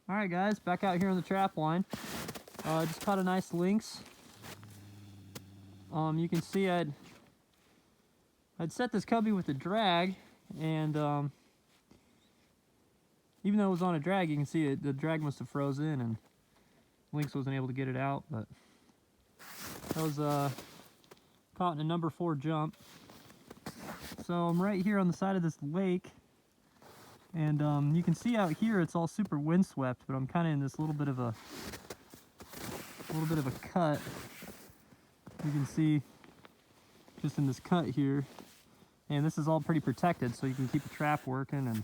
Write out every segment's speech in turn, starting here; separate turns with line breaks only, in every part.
Alright guys, back out here on the trap line. Just caught a nice lynx. You can see I'd set this cubby with a drag, and even though it was on a drag, you can see the drag must have frozen and lynx wasn't able to get it out, but that was caught in a number 4 jump. So I'm right here on the side of this lake, and you can see out here it's all super windswept, but I'm kind of in this little bit of a cut. You can see just in this cut here, and this is all pretty protected, so you can keep the trap working, and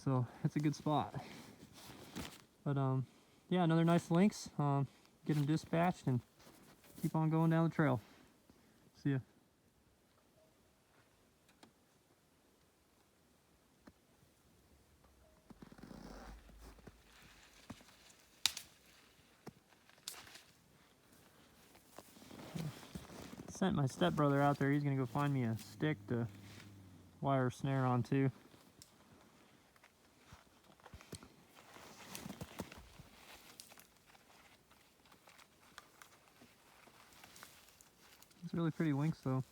so it's a good spot. But yeah, another nice lynx. Get them dispatched and keep on going down the trail. See ya. Sent my stepbrother out there. He's gonna go find me a stick to wire a snare onto. It's a really pretty lynx though.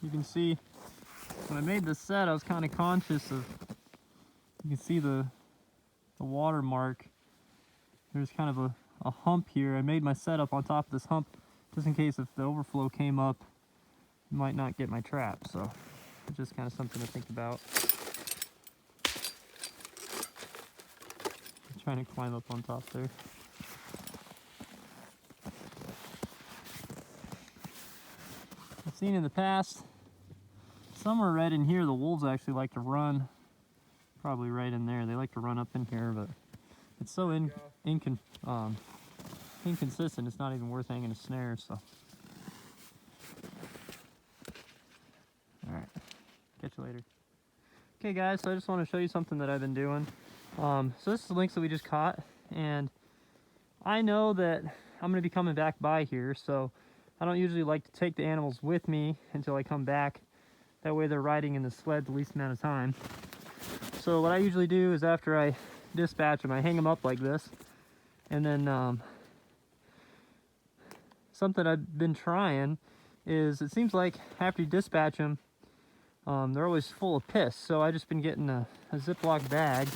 You can see when I made this set, I was kind of conscious of, you can see the watermark. There's kind of a hump here. I made my setup on top of this hump just in case if the overflow came up, it might not get my trap. So it's just kind of something to think about. I'm trying to climb up on top there. I've seen in the past, somewhere right in here, the wolves actually like to run. Probably right in there. They like to run up in here, but it's so inconsistent, it's not even worth hanging a snare, so. Alright, catch you later. Okay guys, so I just want to show you something that I've been doing. So this is the lynx that we just caught, and I know that I'm going to be coming back by here, so I don't usually like to take the animals with me until I come back. That way they're riding in the sled the least amount of time. So what I usually do is after I dispatch them, I hang them up like this, and then something I've been trying is, it seems like after you dispatch them, they're always full of piss. So I've just been getting a Ziploc bag,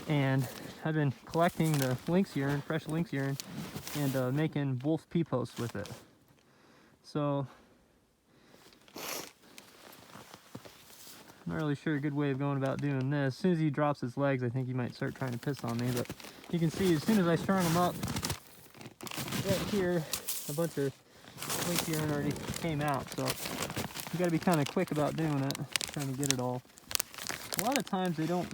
and I've been collecting the lynx urine, fresh lynx urine, and making wolf pee posts with it. So I'm not really sure a good way of going about doing this. As soon as he drops his legs, I think he might start trying to piss on me, but you can see as soon as I strung him up, right here, a bunch of lynx urine already came out, so you gotta be kind of quick about doing it, trying to get it all. A lot of times they don't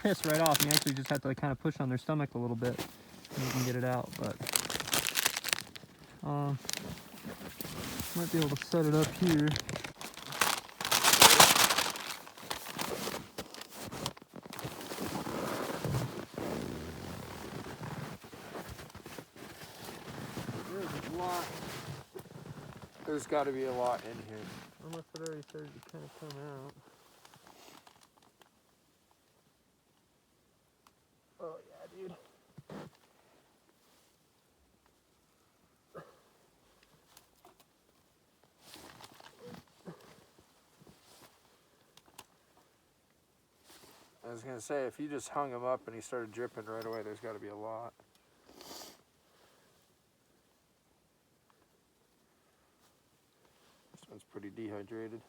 piss right off. You actually just have to kind of push on their stomach a little bit and you can get it out, but might be able to set it up here.
There's got to be a lot in here.
Almost had already started to kind of come out. Oh yeah, dude.
I was going to say, if you just hung him up and he started dripping right away, there's got to be a lot. This one's pretty dehydrated.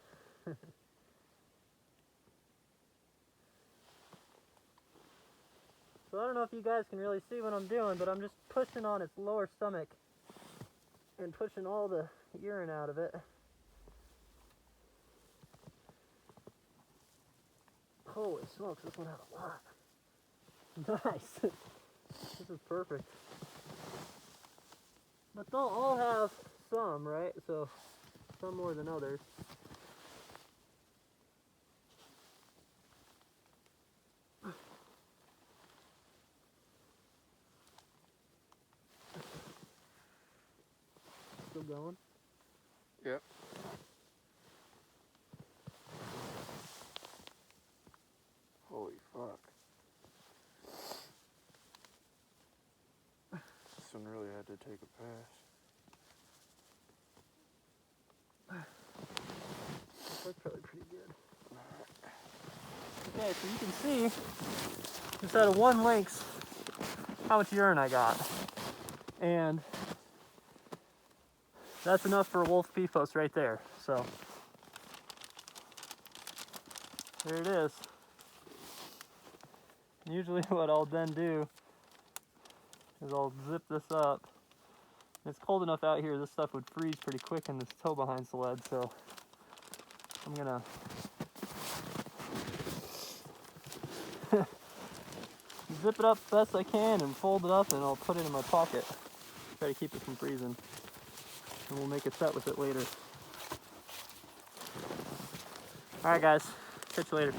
So I don't know if you guys can really see what I'm doing, but I'm just pushing on its lower stomach and pushing all the urine out of it. Holy smokes, this one had a lot. Nice. This is perfect. But they'll all have some, right? So some more than others. Still going?
Yep. take a pass.
That's probably pretty good. Okay, so you can see, just out of one lynx, how much urine I got. And that's enough for a wolf pee post right there. So, there it is. Usually what I'll then do is I'll zip this up. It's cold enough out here, this stuff would freeze pretty quick in this tow behind sled, so I'm gonna zip it up best I can and fold it up, and I'll put it in my pocket. Try to keep it from freezing. And we'll make a set with it later. Alright guys, catch you later.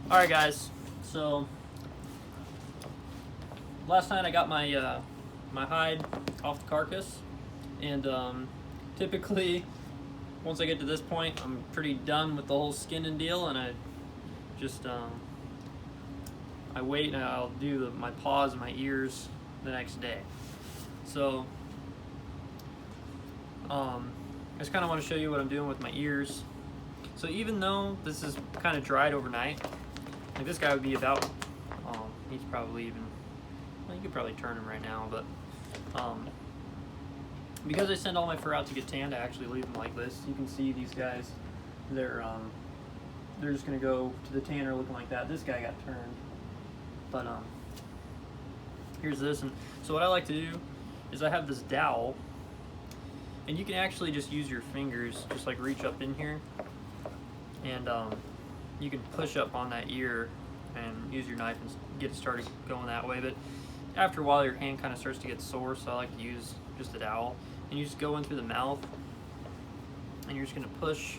Alright guys, so last night I got my my hide off the carcass, and typically once I get to this point I'm pretty done with the whole skinning deal, and I just I wait and I'll do my paws and my ears the next day. So I just kind of want to show you what I'm doing with my ears. So even though this is kind of dried overnight, like this guy would be about, he's probably even, well, you could probably turn him right now, but because I send all my fur out to get tanned, I actually leave them like this. You can see these guys, they're just gonna go to the tanner looking like that. This guy got turned, but here's this. And so what I like to do is I have this dowel, and you can actually just use your fingers, just like reach up in here, and you can push up on that ear and use your knife and get it started going that way. But after a while your hand kind of starts to get sore, so I like to use just a dowel, and you just go in through the mouth and you're just going to push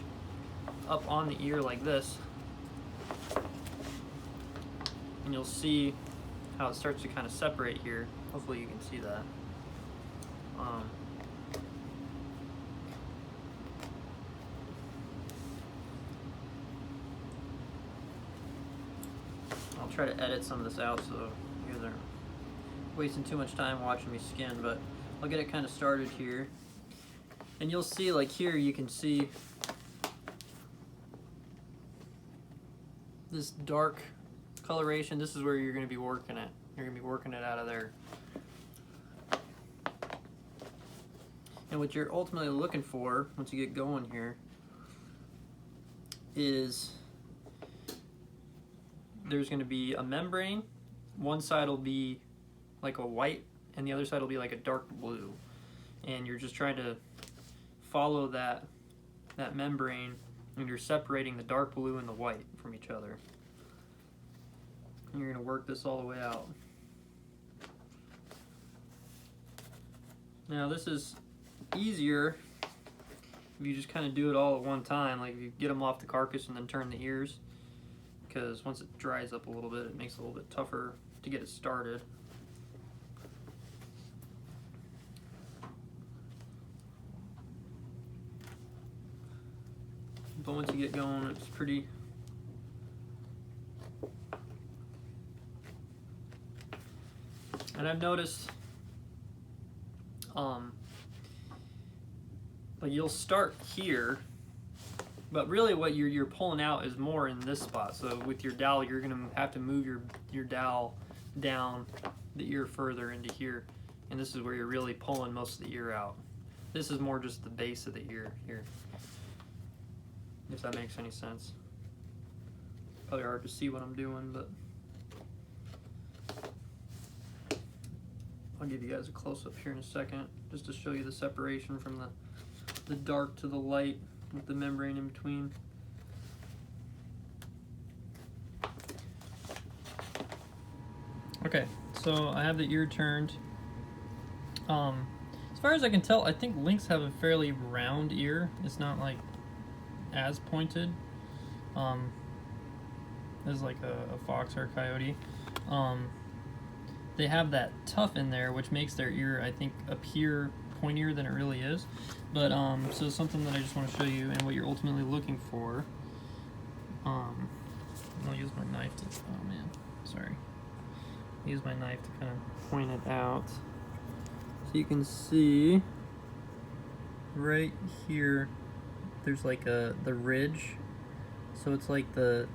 up on the ear like this, and you'll see how it starts to kind of separate here. Hopefully you can see that. I'll try to edit some of this out so you guys aren't wasting too much time watching me skin, but I'll get it kind of started here. And you'll see, like here, you can see this dark coloration. This is where you're going to be working it. You're going to be working it out of there. And what you're ultimately looking for, once you get going here, is there's going to be a membrane. One side will be like a white, and the other side will be like a dark blue. And you're just trying to follow that membrane, and you're separating the dark blue and the white from each other. And you're going to work this all the way out. Now this is easier if you just kind of do it all at one time, like if you get them off the carcass and then turn the ears, because once it dries up a little bit, it makes it a little bit tougher to get it started. But once you get going, it's pretty and I've noticed like you'll start here, but really what you're pulling out is more in this spot. So with your dowel, you're gonna have to move your dowel down the ear further into here, and this is where you're really pulling most of the ear out. This is more just the base of the ear here, if that makes any sense. Probably hard to see what I'm doing, but I'll give you guys a close-up here in a second, just to show you the separation from the dark to the light with the membrane in between. Okay, so I have the ear turned. As far as I can tell, I think lynx have a fairly round ear. It's not like as pointed as like a fox or a coyote. They have that tuft in there, which makes their ear, I think, appear pointier than it really is. But so something that I just want to show you, and what you're ultimately looking for. I'll use my knife to, oh man, sorry. Use my knife to kind of point it out. So you can see right here, there's like the ridge. So it's like the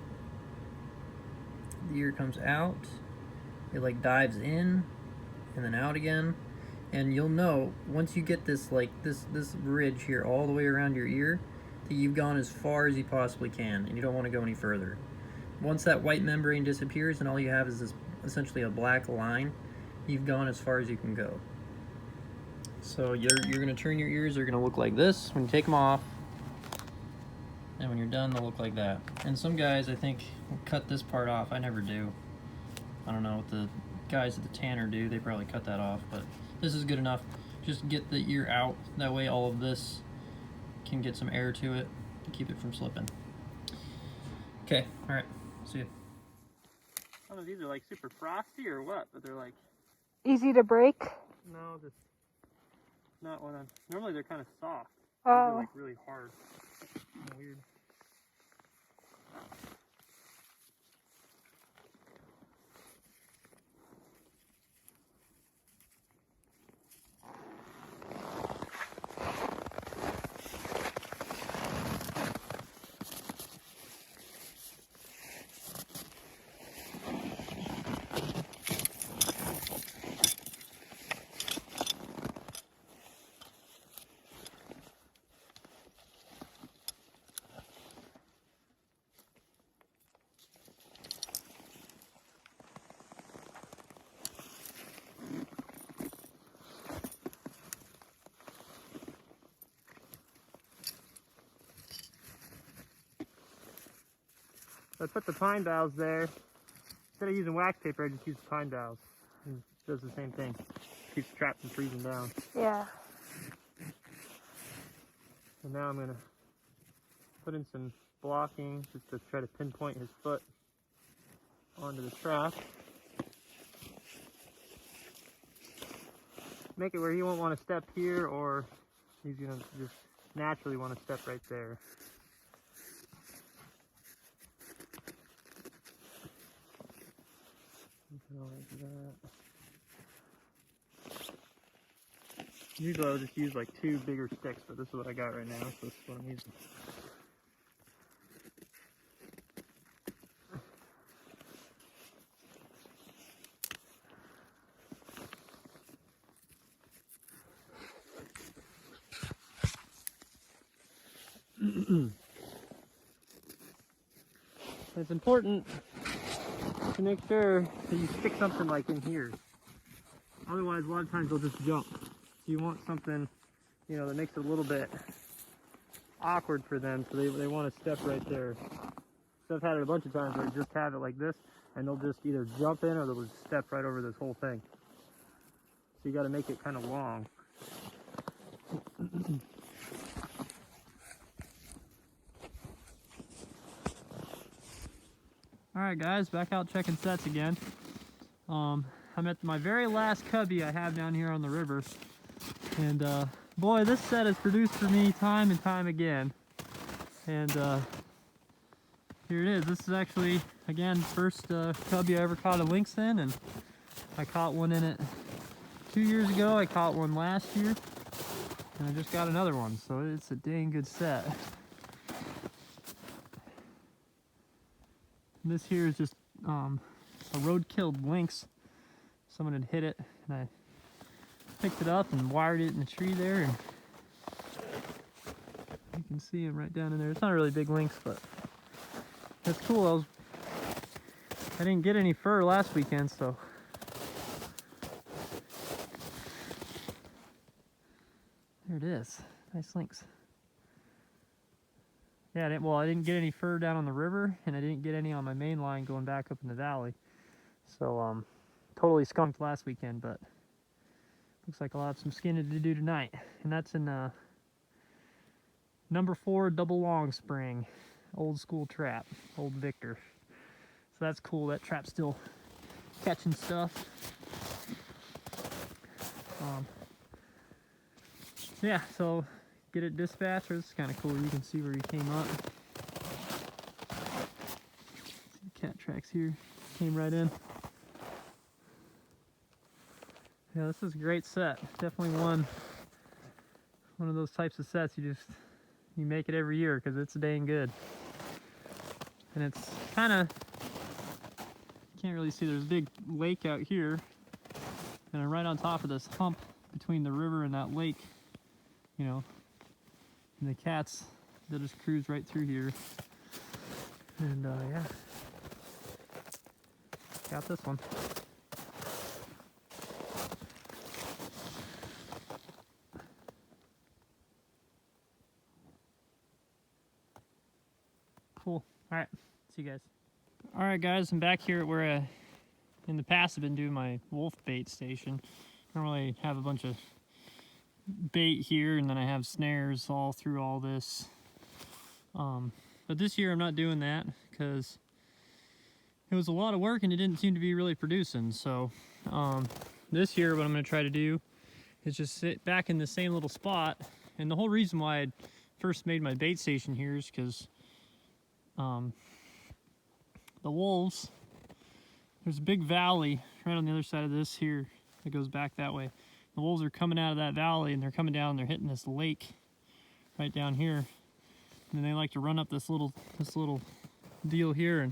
ear comes out, it like dives in and then out again. And you'll know once you get this like this ridge here all the way around your ear that you've gone as far as you possibly can and you don't want to go any further. Once that white membrane disappears and all you have is this essentially a black line, you've gone as far as you can go. So you're going to turn your ears, they're going to look like this when you take them off, and when you're done they'll look like that. And some guys I think will cut this part off. I never do. I don't know what the guys at the tanner do, they probably cut that off, but this is good enough. Just get the ear out, that way all of this can get some air to it to keep it from slipping. Okay, alright, see ya. I don't know if these are like super frosty or what, but they're like...
Easy to break?
No, just not when I'm... Normally they're kind of soft.
Oh.
These are like really hard. Weird. I put the pine boughs there. Instead of using wax paper, I just use pine boughs. And it does the same thing. Keeps the trap from freezing down.
Yeah.
So now I'm going to put in some blocking just to try to pinpoint his foot onto the trap. Make it where he won't want to step here, or he's going to just naturally want to step right there. Like that. Usually I'll just use like 2 bigger sticks, but this is what I got right now, so this is what I'm using. It's important to make sure that you stick something like in here. Otherwise, a lot of times they'll just jump. So you want something, you know, that makes it a little bit awkward for them, so they want to step right there. So I've had it a bunch of times where I just have it like this, and they'll just either jump in or they'll just step right over this whole thing. So you got to make it kind of long. Alright guys, back out checking sets again. I'm at my very last cubby I have down here on the river. And boy, this set has produced for me time and time again. And here it is. This is actually, again, first cubby I ever caught a lynx in. And I caught one in it 2 years ago. I caught one last year. And I just got another one. So it's a dang good set. This here is just a road-killed lynx. Someone had hit it, and I picked it up and wired it in the tree there. And you can see him right down in there. It's not a really big lynx, but that's cool. I didn't get any fur last weekend, so there it is. Nice lynx. Yeah, I didn't get any fur down on the river, and I didn't get any on my main line going back up in the valley. So, totally skunked last weekend, but looks like I'll have some skinning to do tonight. And that's in number 4 double long spring, old school trap, old Victor. So that's cool. That trap's still catching stuff. Yeah, so get it dispatched. This is kind of cool. You can see where he came up. lynx here. Came right in. Yeah, this is a great set. Definitely one of those types of sets you make it every year because it's dang good. And it's kind of, can't really see, there's a big lake out here, and I'm right on top of this hump between the river and that lake, you know, and the cats, they'll just cruise right through here. And yeah, got this one. Cool. All right, see you guys. All right, guys, I'm back here at where in the past I've been doing my wolf bait station. I don't really have a bunch of bait here, and then I have snares all through all this. But this year I'm not doing that because it was a lot of work and it didn't seem to be really producing. So this year what I'm going to try to do is just sit back in the same little spot. And the whole reason why I first made my bait station here is because the wolves, there's a big valley right on the other side of this here that goes back that way. The wolves are coming out of that valley and they're coming down, they're hitting this lake right down here. And they like to run up this little deal here, and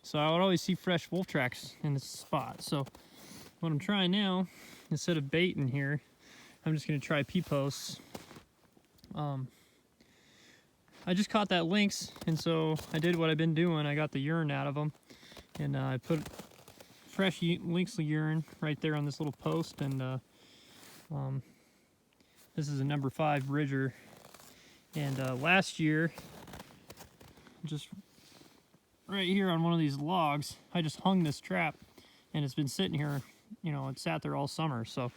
so I would always see fresh wolf tracks in this spot. So what I'm trying now, instead of baiting here, I'm just going to try P-posts. I just caught that lynx, and so I did what I've been doing. I got the urine out of them, and I put fresh lynx urine right there on this little post, and this is a number 5 Bridger. And last year, just right here on one of these logs, I just hung this trap, and it's been sitting here, you know, it sat there all summer, so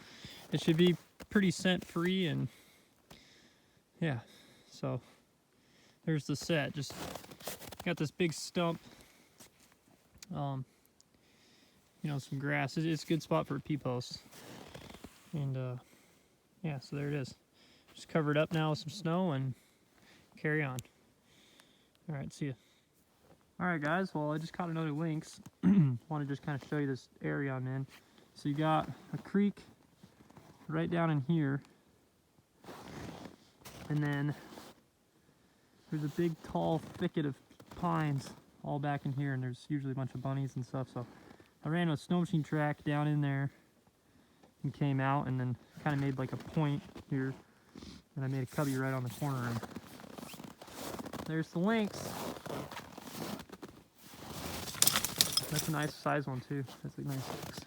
it should be pretty scent free. And yeah, so there's the set. Just got this big stump, you know, some grass. It's a good spot for a P-post. And yeah, so there it is. Just cover it up now with some snow and carry on. All right, see ya. All right, guys, well, I just caught another lynx. Want to just kind of show you this area I'm in. So you got a creek right down in here, and then there's a big tall thicket of pines all back in here, and there's usually a bunch of bunnies and stuff. So I ran a snow machine track down in there and came out, and then kind of made like a point here, and I made a cubby right on the corner, and there's the lynx. That's a nice size one too. That's a nice lynx.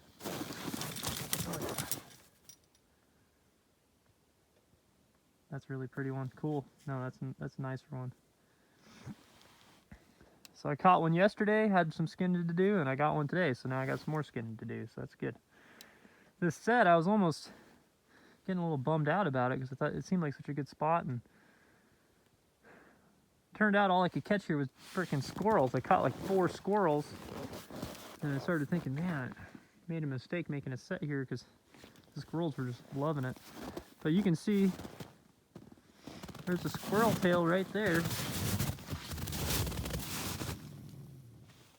Oh, yeah. That's a really pretty one. Cool. No, that's a nicer one. So I caught one yesterday, had some skinning to do, and I got one today. So now I got some more skinning to do. So that's good. This set, I was almost getting a little bummed out about it because I thought it seemed like such a good spot, and turned out all I could catch here was freaking squirrels. I caught like 4 squirrels, and I started thinking, man, I made a mistake making a set here because the squirrels were just loving it. But you can see there's a squirrel tail right there.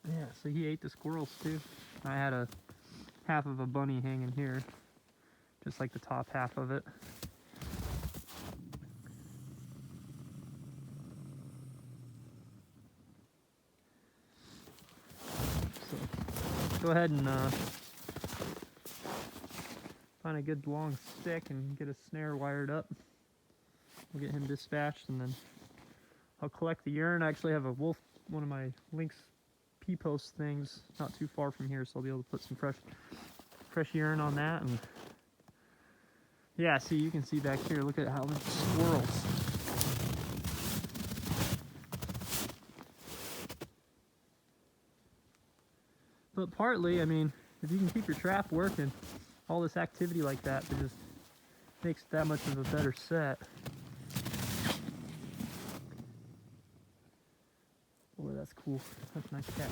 Yeah, so he ate the squirrels too. I had a half of a bunny hanging here, just like the top half of it. So go ahead and find a good long stick and get a snare wired up. We'll get him dispatched, and then I'll collect the urine. I actually have a wolf, one of my lynx P-post things not too far from here, so I'll be able to put some fresh urine on that. And yeah, see, you can see back here, look at how many squirrels. But partly, I mean, if you can keep your trap working, all this activity like that, it just makes it that much of a better set. Boy, that's cool. That's a nice cat.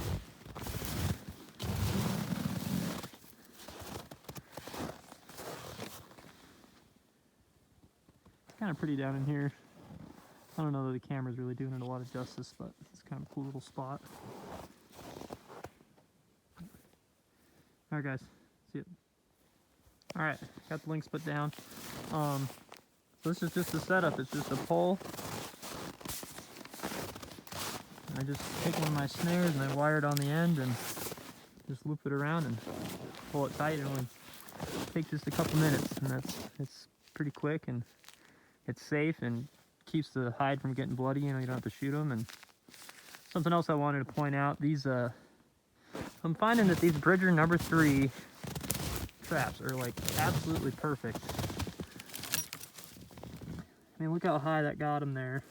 It's kind of pretty down in here. I don't know that the camera's really doing it a lot of justice, but it's kind of a cool little spot. All right, guys, see it. All right, got the lynx put down. So this is just the setup. It's just a pole. I just take one of my snares and I wire it on the end and just loop it around and pull it tight. It only takes just a couple minutes, and it's pretty quick, and it's safe and keeps the hide from getting bloody. You know, you don't have to shoot them. And something else I wanted to point out: these I'm finding that these Bridger number 3 traps are like absolutely perfect. I mean, look how high that got them there.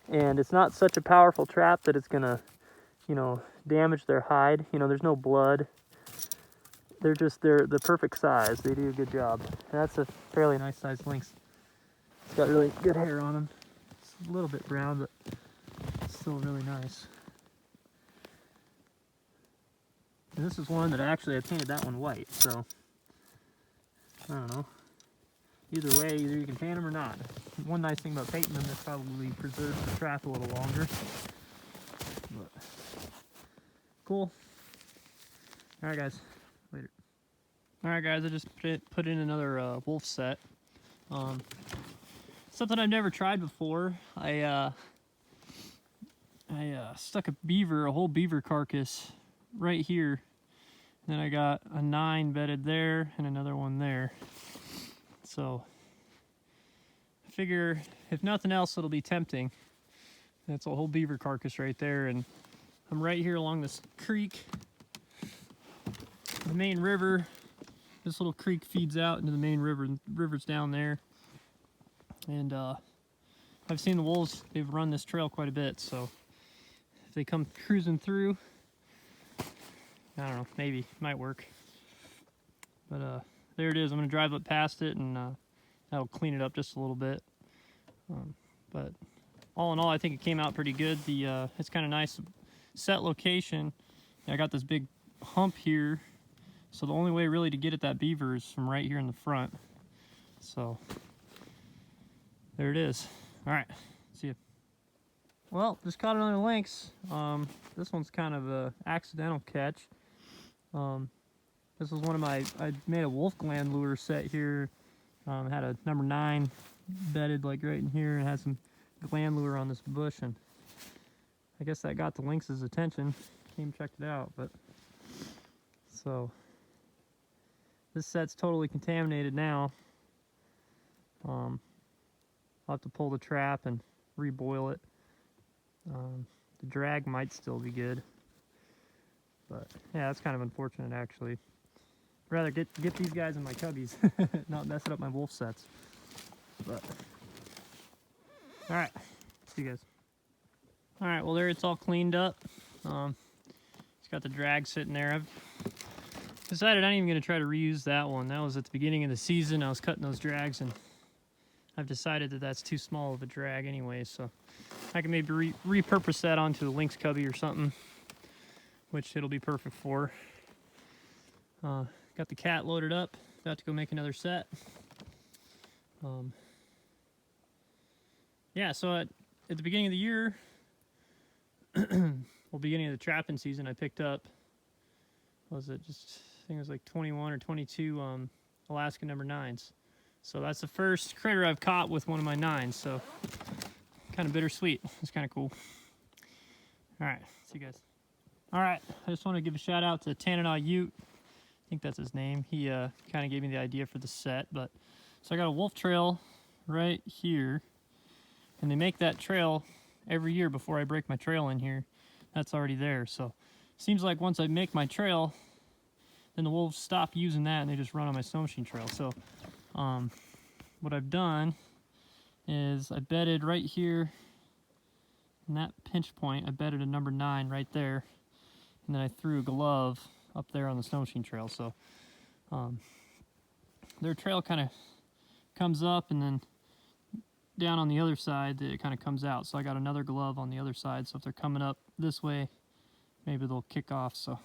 And it's not such a powerful trap that it's gonna, you know, damage their hide. You know, there's no blood. They're the perfect size. They do a good job. And that's a fairly nice sized lynx. It's got really good hair on him. It's a little bit brown, but it's still really nice. And this is one that I painted that one white, so I don't know. Either way, either you can paint them or not. One nice thing about painting them, it probably preserves the trap a little longer. But cool. All right, guys. Later. All right, guys. I just put in another wolf set. Something I've never tried before. I stuck a whole beaver carcass right here. Then I got a 9 bedded there and another one there. So I figure if nothing else, it'll be tempting. That's a whole beaver carcass right there, and I'm right here along this creek, the main river. This little creek feeds out into the main river, and the river's down there. And I've seen the wolves, they've run this trail quite a bit, so if they come cruising through, I don't know, maybe, might work. But there it is. I'm going to drive up past it, and that'll clean it up just a little bit. But all in all, I think it came out pretty good. It's kind of nice set location. I got this big hump here, so the only way really to get at that beaver is from right here in the front. So there it is. All right, see ya. Well, just caught another lynx. This one's kind of a accidental catch. This was one of I made a wolf gland lure set here. Had a number 9 bedded like right in here, and had some gland lure on this bush, and I guess that got the lynx's attention. Came checked it out, but so this set's totally contaminated now. I'll have to pull the trap and reboil it. The drag might still be good, but yeah, that's kind of unfortunate actually. I'd rather get these guys in my cubbies, not messing up my wolf sets. But all right, see you guys. All right, well there it's all cleaned up. It's got the drag sitting there. I've decided I'm even going to try to reuse that one. That was at the beginning of the season. I was cutting those drags, and I've decided that that's too small of a drag anyway, so I can maybe repurpose that onto a lynx cubby or something, which it'll be perfect for. Got the cat loaded up, about to go make another set. Yeah, so at the beginning of the year, well, beginning of the trapping season, I picked up, I think it was like 21 or 22 Alaska number 9s. So that's the first critter I've caught with one of my 9s, so kind of bittersweet. It's kind of cool. All right, see you guys. All right, I just want to give a shout out to Tanana Ute. I think that's his name. He kind of gave me the idea for the set. But so I got a wolf trail right here, and they make that trail every year before I break my trail in here. That's already there. So seems like once I make my trail, then the wolves stop using that and they just run on my snow machine trail. So what I've done is I bedded right here in that pinch point. I bedded a number 9 right there, and then I threw a glove up there on the snow machine trail. So their trail kind of comes up, and then down on the other side it kind of comes out. So I got another glove on the other side, so if they're coming up this way, maybe they'll kick off. So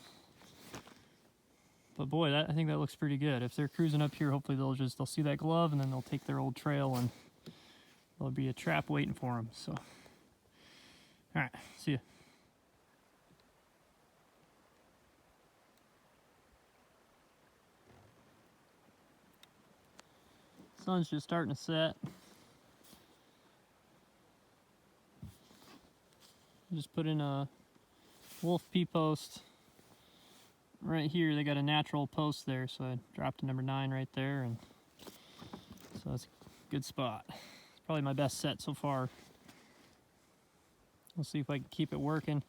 but boy, I think that looks pretty good. If they're cruising up here, hopefully they'll see that glove, and then they'll take their old trail, and there'll be a trap waiting for them. So all right, see ya. Sun's just starting to set. Just put in a wolf P-post right here. They got a natural post there, so I dropped a number 9 right there, and so that's a good spot. It's probably my best set so far. We'll see if I can keep it working.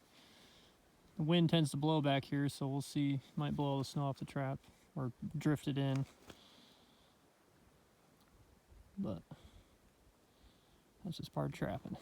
The wind tends to blow back here, so we'll see. Might blow all the snow off the trap or drift it in. But that's just part of trapping.